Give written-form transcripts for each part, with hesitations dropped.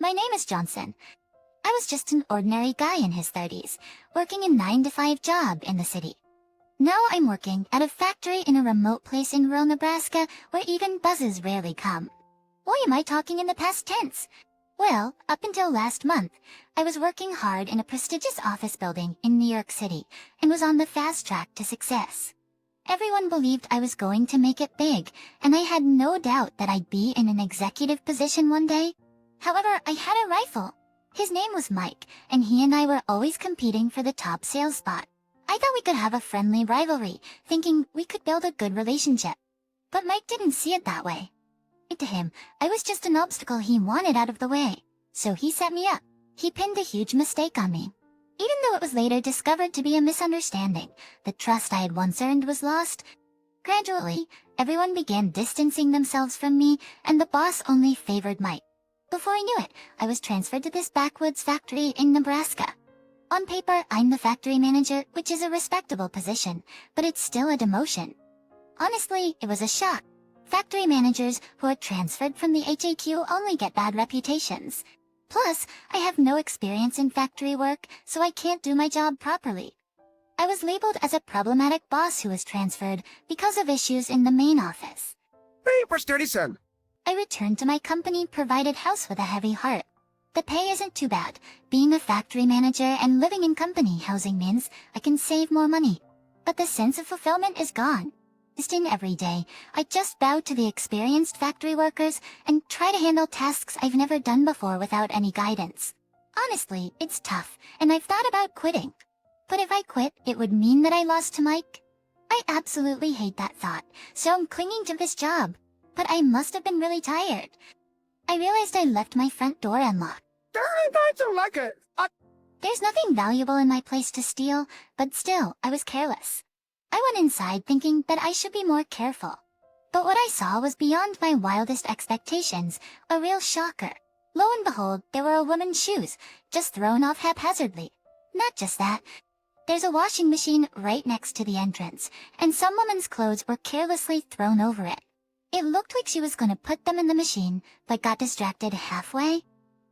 My name is Johnson. I was just an ordinary guy in his 30s, working a 9-to-5 job in the city. Now I'm working at a factory in a remote place in rural Nebraska where even buses rarely come. Why am I talking in the past tense? Well, up until last month, I was working hard in a prestigious office building in New York City and was on the fast track to success. Everyone believed I was going to make it big, and I had no doubt that I'd be in an executive position one day. However, I had a rival. His name was Mike, and he and I were always competing for the top sales spot. I thought we could have a friendly rivalry, thinking we could build a good relationship. But Mike didn't see it that way. To him, I was just an obstacle he wanted out of the way. So he set me up. He pinned a huge mistake on me. Even though it was later discovered to be a misunderstanding, the trust I had once earned was lost. Gradually, everyone began distancing themselves from me, and the boss only favored Mike. Before I knew it, I was transferred to this backwoods factory in Nebraska. On paper, I'm the factory manager, which is a respectable position, but it's still a demotion. Honestly, it was a shock. Factory managers who are transferred from the HAQ only get bad reputations. Plus, I have no experience in factory work, so I can't do my job properly. I was labeled as a problematic boss who was transferred because of issues in the main office. Hey, Preston. I returned to my company-provided house with a heavy heart. The pay isn't too bad. Being a factory manager and living in company housing means I can save more money. But the sense of fulfillment is gone. In every day, I just bow to the experienced factory workers and try to handle tasks I've never done before without any guidance. Honestly, it's tough, and I've thought about quitting. But if I quit, it would mean that I lost to Mike. I absolutely hate that thought, so I'm clinging to this job. But I must have been really tired. I realized I left my front door unlocked. I don't like it. There's nothing valuable in my place to steal, but still, I was careless. I went inside thinking that I should be more careful. But what I saw was beyond my wildest expectations, a real shocker. Lo and behold, there were a woman's shoes, just thrown off haphazardly. Not just that. There's a washing machine right next to the entrance, and some woman's clothes were carelessly thrown over it. It looked like she was gonna put them in the machine, but got distracted halfway.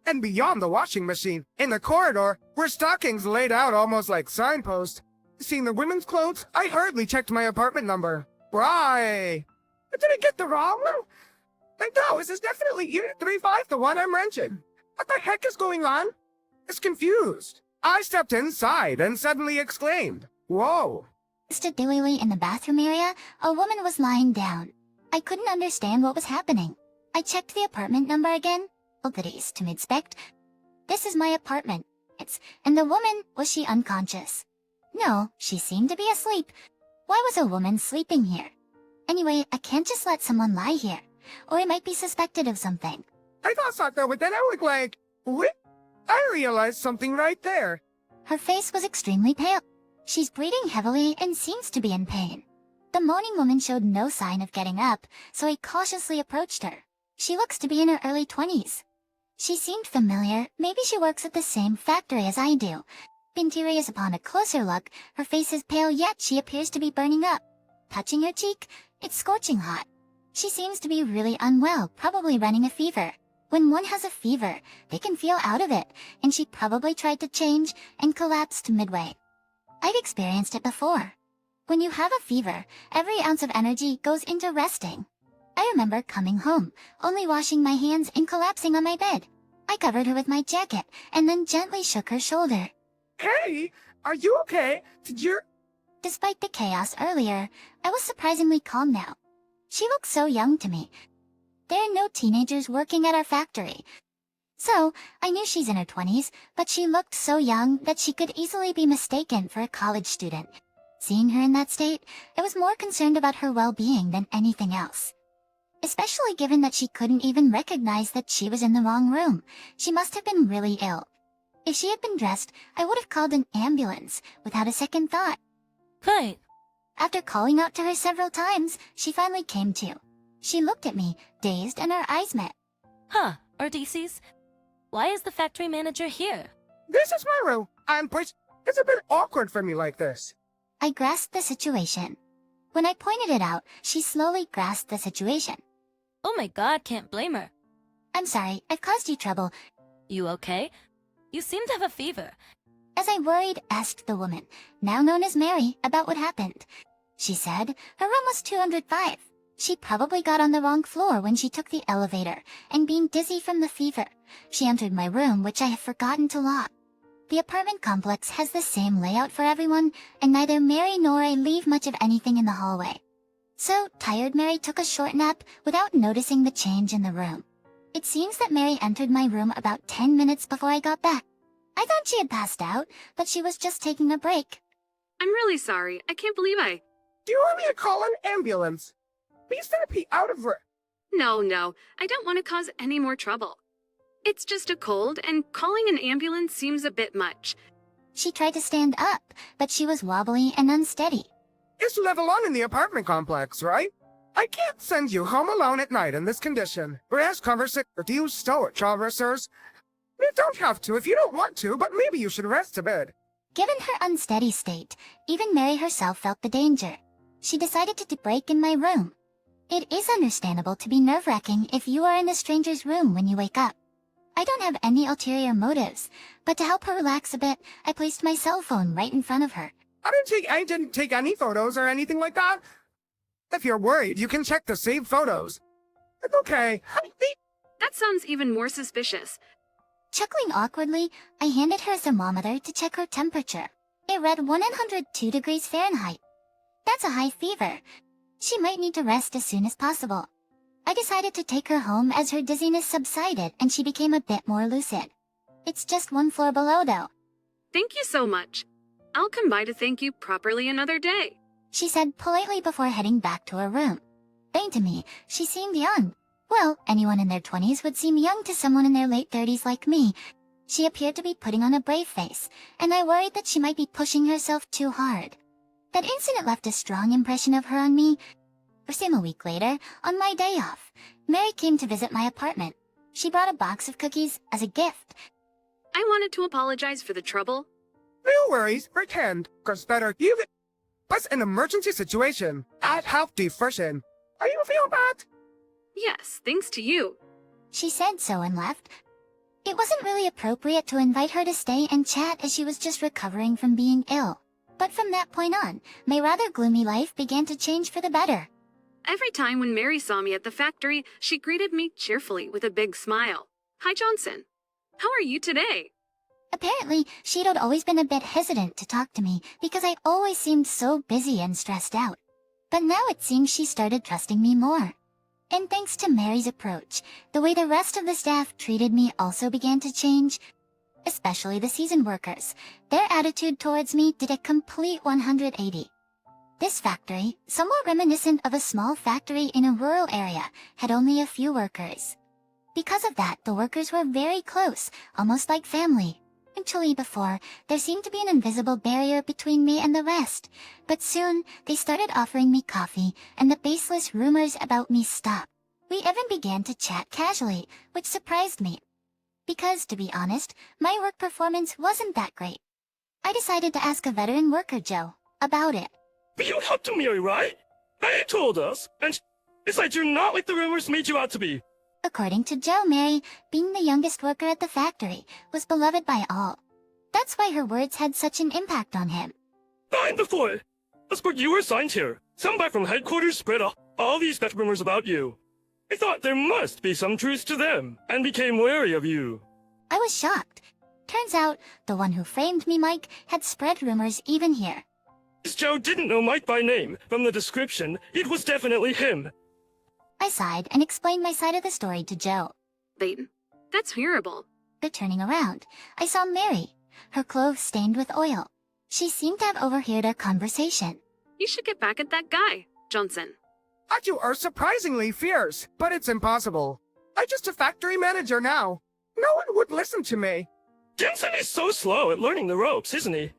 And beyond the washing machine, in the corridor, were stockings laid out almost like signposts. Seeing the women's clothes, I hurriedly checked my apartment number. Why? Did I get the wrong one? No, this is definitely Unit 35, the one I'm renting. What the heck is going on? It's confused. I stepped inside and suddenly exclaimed, "Whoa!" Steadily in the bathroom area, a woman was lying down. I couldn't understand what was happening. I checked the apartment number again. Oblities to mid-spect. This is my apartment. And the woman, was she unconscious? No, she seemed to be asleep. Why was a woman sleeping here? Anyway, I can't just let someone lie here, or it might be suspected of something. I thought so, but then I was like, what? I realized something right there. Her face was extremely pale. She's breathing heavily and seems to be in pain. The moaning woman showed no sign of getting up, so I cautiously approached her. She looks to be in her early 20s. She seemed familiar. Maybe she works at the same factory as I do. Been curious upon a closer look. Her face is pale, yet she appears to be burning up. Touching her cheek, it's scorching hot. She seems to be really unwell, probably running a fever. When one has a fever, they can feel out of it, and she probably tried to change and collapsed midway. I've experienced it before. When you have a fever, every ounce of energy goes into resting. I remember coming home, only washing my hands and collapsing on my bed. I covered her with my jacket, and then gently shook her shoulder. Hey, are you okay? Despite the chaos earlier, I was surprisingly calm now. She looked so young to me. There are no teenagers working at our factory. So, I knew she's in her 20s, but she looked so young that she could easily be mistaken for a college student. Seeing her in that state, I was more concerned about her well-being than anything else. Especially given that she couldn't even recognize that she was in the wrong room. She must have been really ill. If she had been dressed, I would have called an ambulance without a second thought. Right. After calling out to her several times, she finally came to. She looked at me, dazed, and our eyes met. Huh, Odysseus? Why is the factory manager here? This is my room. It's a bit awkward for me like this. I grasped the situation. When I pointed it out, she slowly grasped the situation. Oh my god, can't blame her. I'm sorry, I've caused you trouble. You okay? You seem to have a fever. As I worried, asked the woman, now known as Mary, about what happened. She said her room was 205. She probably got on the wrong floor when she took the elevator, and being dizzy from the fever, she entered my room, which I have forgotten to lock. The apartment complex has the same layout for everyone, and neither Mary nor I leave much of anything in the hallway. So, tired Mary took a short nap without noticing the change in the room. It seems that Mary entered my room about 10 minutes before I got back. I thought she had passed out, but she was just taking a break. I'm really sorry. I can't believe I... Do you want me to call an ambulance? Please therapy out of her. No, I don't want to cause any more trouble. It's just a cold, and calling an ambulance seems a bit much. She tried to stand up, but she was wobbly and unsteady. It's level 1 in the apartment complex, right? I can't send you home alone at night in this condition. Rash conversation with you stoic officers. You don't have to if you don't want to, but maybe you should rest a bit. Given her unsteady state, even Mary herself felt the danger. She decided to break in my room. It is understandable to be nerve-wracking if you are in a stranger's room when you wake up. I don't have any ulterior motives, but to help her relax a bit, I placed my cell phone right in front of her. I didn't take any photos or anything like that. If you're worried, you can check the saved photos. It's okay. That sounds even more suspicious. Chuckling awkwardly, I handed her a thermometer to check her temperature. It read 102 degrees Fahrenheit. That's a high fever. She might need to rest as soon as possible. I decided to take her home as her dizziness subsided and she became a bit more lucid. It's just one floor below though. Thank you so much. I'll come by to thank you properly another day. She said politely before heading back to her room. Saying to me, she seemed young. Well, anyone in their 20s would seem young to someone in their late 30s like me. She appeared to be putting on a brave face, and I worried that she might be pushing herself too hard. That incident left a strong impression of her on me. A week later, on my day off, Mary came to visit my apartment. She brought a box of cookies as a gift. I wanted to apologize for the trouble. No worries, pretend. Cause better you was an emergency situation. I'd help you first in. Are you feel bad? Yes, thanks to you. She said so and left. It wasn't really appropriate to invite her to stay and chat as she was just recovering from being ill. But from that point on, my rather gloomy life began to change for the better. Every time when Mary saw me at the factory, she greeted me cheerfully with a big smile. Hi, Johnson. How are you today? Apparently, she'd always been a bit hesitant to talk to me because I always seemed so busy and stressed out. But now it seems she started trusting me more. And thanks to Mary's approach, the way the rest of the staff treated me also began to change. Especially the seasoned workers. Their attitude towards me did a complete 180. This factory, somewhat reminiscent of a small factory in a rural area, had only a few workers. Because of that, the workers were very close, almost like family. Actually before, there seemed to be an invisible barrier between me and the rest, but soon they started offering me coffee, and the baseless rumors about me stopped. We even began to chat casually, which surprised me. Because, to be honest, my work performance wasn't that great. I decided to ask a veteran worker, Joe, about it. But you helped Mary, right? They told us, and it's like you're not like the rumors made you out to be. According to Joe, Mary, being the youngest worker at the factory, was beloved by all. That's why her words had such an impact on him. Fine before. That's what you were assigned here. Somebody from headquarters spread all these bad rumors about you. I thought there must be some truth to them, and became wary of you. I was shocked. Turns out, the one who framed me, Mike, had spread rumors even here. As Joe didn't know Mike by name, from the description, it was definitely him. I sighed and explained my side of the story to Joe. Layton, that's horrible. But turning around, I saw Mary, her clothes stained with oil. She seemed to have overheard our conversation. You should get back at that guy, Johnson. You are surprisingly fierce, but it's impossible. I'm just a factory manager now. No one would listen to me. Jensen is so slow at learning the ropes, isn't he?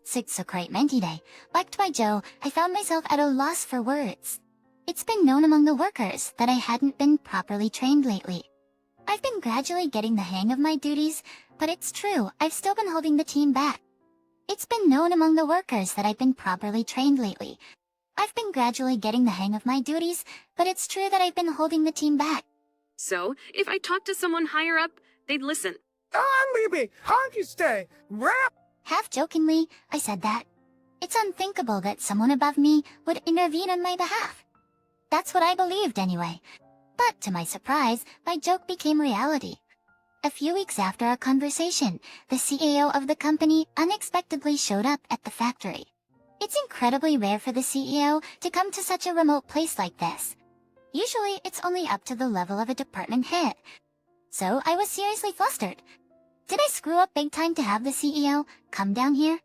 Sixocrate Mentide, backed by Joe, I found myself at a loss for words. It's been known among the workers that I hadn't been properly trained lately. I've been gradually getting the hang of my duties, but it's true, I've still been holding the team back. It's been known among the workers that I've been properly trained lately. I've been gradually getting the hang of my duties, but it's true that I've been holding the team back. So, if I talked to someone higher up, they'd listen. leave me! How'd you stay? Rap! Half jokingly, I said that. It's unthinkable that someone above me would intervene on my behalf. That's what I believed anyway. But to my surprise, my joke became reality. A few weeks after our conversation, the CEO of the company unexpectedly showed up at the factory. It's incredibly rare for the CEO to come to such a remote place like this. Usually, it's only up to the level of a department head. So I was seriously flustered. Did I screw up big time to have the CEO come down here?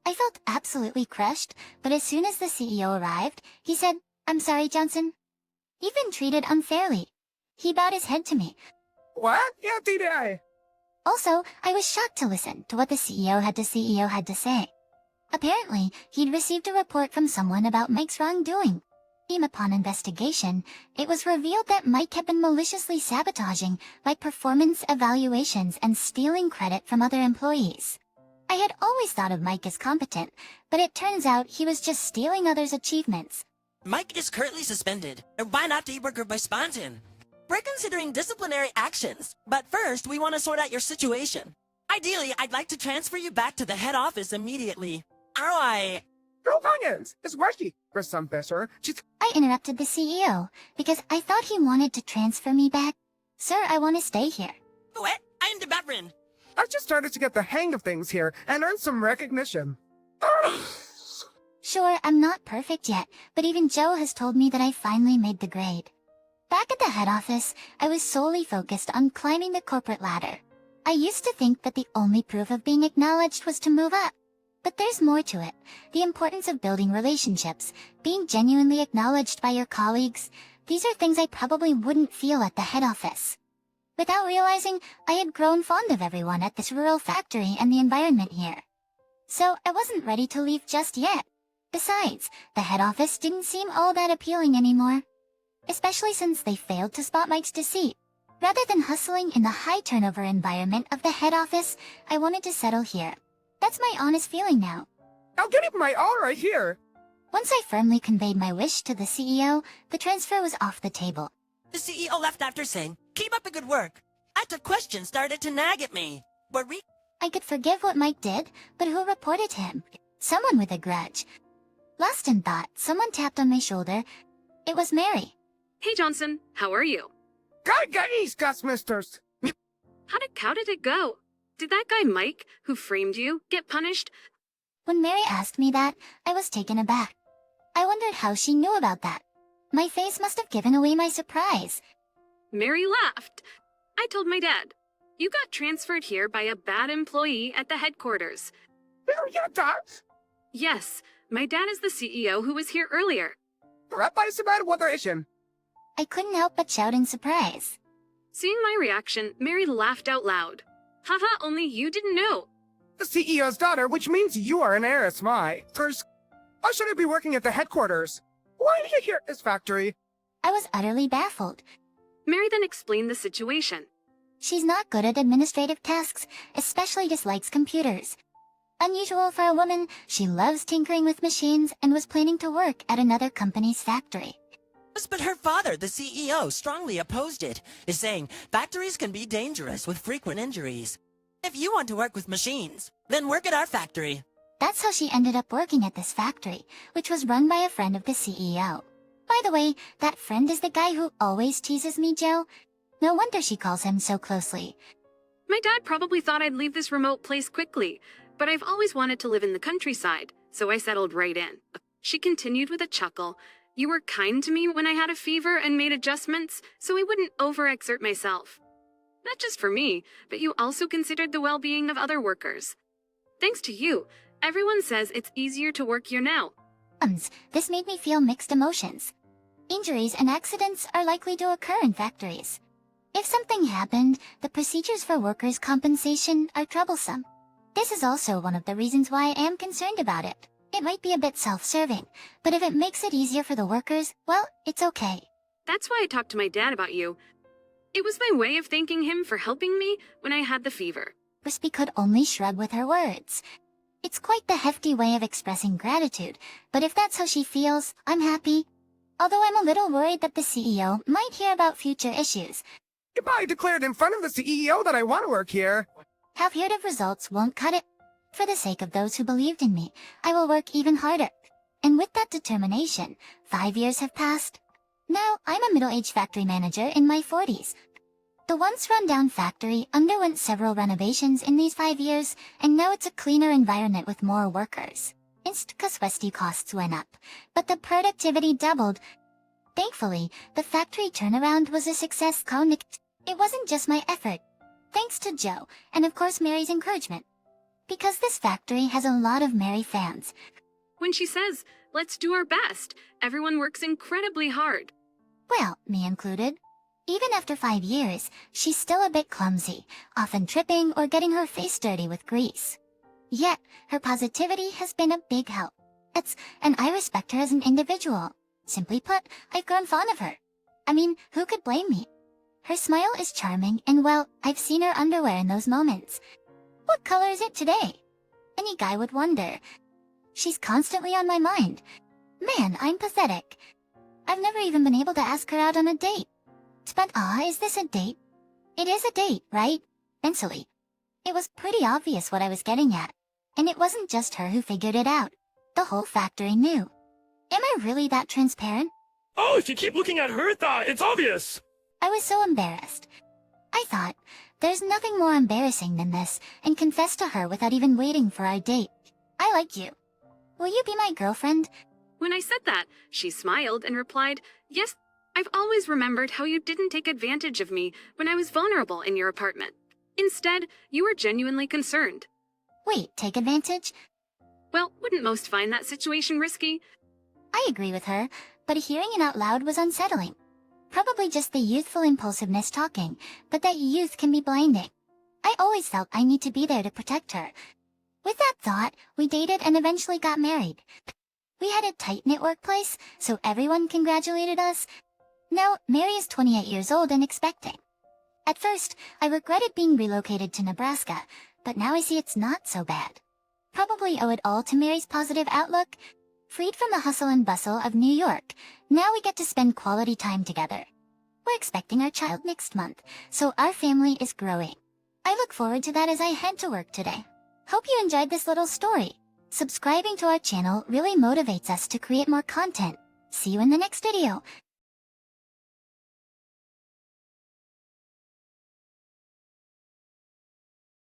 I felt absolutely crushed, but as soon as the CEO arrived, he said, "I'm sorry, Johnson. You've been treated unfairly." He bowed his head to me. What? Yeah, did I? Also, I was shocked to listen to what the CEO had to say. Apparently, he'd received a report from someone about Mike's wrongdoing. Upon investigation, it was revealed that Mike had been maliciously sabotaging my performance evaluations and stealing credit from other employees. I had always thought of Mike as competent, but it turns out he was just stealing others' achievements. Mike is currently suspended, and why not the worker responding? We're considering disciplinary actions, but first we want to sort out your situation. Ideally, I'd like to transfer you back to the head office immediately. No onions! It's Rushy for some better. I interrupted the CEO because I thought he wanted to transfer me back. Sir, I want to stay here. What? I'm the veteran. I just started to get the hang of things here and earn some recognition. Sure, I'm not perfect yet, but even Joe has told me that I finally made the grade. Back at the head office, I was solely focused on climbing the corporate ladder. I used to think that the only proof of being acknowledged was to move up. But there's more to it. The importance of building relationships, being genuinely acknowledged by your colleagues. These are things I probably wouldn't feel at the head office. Without realizing, I had grown fond of everyone at this rural factory and the environment here. So I wasn't ready to leave just yet. Besides, the head office didn't seem all that appealing anymore. Especially since they failed to spot Mike's deceit. Rather than hustling in the high turnover environment of the head office, I wanted to settle here. That's my honest feeling now. I'll give it my all right here. Once I firmly conveyed my wish to the CEO, the transfer was off the table. The CEO left after saying, "Keep up the good work." After questions started to nag at me. I could forgive what Mike did, but who reported him? Someone with a grudge. Lost in thought, someone tapped on my shoulder. It was Mary. Hey, Johnson, how are you? Guys, misters. How did it go? Did that guy Mike, who framed you, get punished? When Mary asked me that, I was taken aback. I wondered how she knew about that. My face must have given away my surprise. Mary laughed. I told my dad. You got transferred here by a bad employee at the headquarters. There you does. Yes, my dad is the CEO who was here earlier. Right by Sabad Weatheration. I couldn't help but shout in surprise. Seeing my reaction, Mary laughed out loud. Haha, only you didn't know. The CEO's daughter, which means you are an heiress, my. First, why should I be working at the headquarters? Why are you here at this factory? I was utterly baffled. Mary then explained the situation. She's not good at administrative tasks, especially dislikes computers. Unusual for a woman, she loves tinkering with machines and was planning to work at another company's factory. But her father, the CEO, strongly opposed it, saying factories can be dangerous with frequent injuries. If you want to work with machines, then work at our factory. That's how she ended up working at this factory, which was run by a friend of the CEO. By the way, that friend is the guy who always teases me, Joe. No wonder she calls him so closely. My dad probably thought I'd leave this remote place quickly, but I've always wanted to live in the countryside, so I settled right in. She continued with a chuckle. You were kind to me when I had a fever and made adjustments, so I wouldn't overexert myself. Not just for me, but you also considered the well-being of other workers. Thanks to you, everyone says it's easier to work here now. This made me feel mixed emotions. Injuries and accidents are likely to occur in factories. If something happened, the procedures for workers' compensation are troublesome. This is also one of the reasons why I am concerned about it. It might be a bit self-serving, but if it makes it easier for the workers, well, it's okay. That's why I talked to my dad about you. It was my way of thanking him for helping me when I had the fever. Crispy could only shrug with her words. It's quite the hefty way of expressing gratitude, but if that's how she feels, I'm happy. Although I'm a little worried that the CEO might hear about future issues. I declared in front of the CEO that I want to work here. Half-hearted results won't cut it. For the sake of those who believed in me, I will work even harder. And with that determination, 5 years have passed. Now, I'm a middle-aged factory manager in my 40s. The once run-down factory underwent several renovations in these 5 years, and now it's a cleaner environment with more workers. Instacuswesty costs went up, but the productivity doubled. Thankfully, the factory turnaround was a success. It wasn't just my effort. Thanks to Joe, and of course Mary's encouragement. Because this factory has a lot of Mary fans. When she says, let's do our best, everyone works incredibly hard. Well, me included. Even after 5 years, she's still a bit clumsy, often tripping or getting her face dirty with grease. Yet, her positivity has been a big help. And I respect her as an individual. Simply put, I've grown fond of her. I mean, who could blame me? Her smile is charming, and well, I've seen her underwear in those moments. What color is it today? Any guy would wonder. She's constantly on my mind. Man, I'm pathetic. I've never even been able to ask her out on a date. But is this a date? It is a date, right? Mentally. It was pretty obvious what I was getting at. And it wasn't just her who figured it out. The whole factory knew. Am I really that transparent? Oh, if you keep looking at her thigh, it's obvious. I was so embarrassed. I thought, there's nothing more embarrassing than this, and confessed to her without even waiting for our date. I like you. Will you be my girlfriend? When I said that, she smiled and replied, yes, I've always remembered how you didn't take advantage of me when I was vulnerable in your apartment. Instead, you were genuinely concerned. Wait, take advantage? Well, wouldn't most find that situation risky? I agree with her, but hearing it out loud was unsettling. Probably just the youthful impulsiveness talking, but that youth can be blinding. I always felt I need to be there to protect her. With that thought, we dated and eventually got married. We had a tight-knit workplace, so everyone congratulated us. Now, Mary is 28 years old and expecting. At first, I regretted being relocated to Nebraska, but now I see it's not so bad. Probably owe it all to Mary's positive outlook. Freed from the hustle and bustle of New York, now we get to spend quality time together. We're expecting our child next month, so our family is growing. I look forward to that as I head to work today. Hope you enjoyed this little story. Subscribing to our channel really motivates us to create more content. See you in the next video.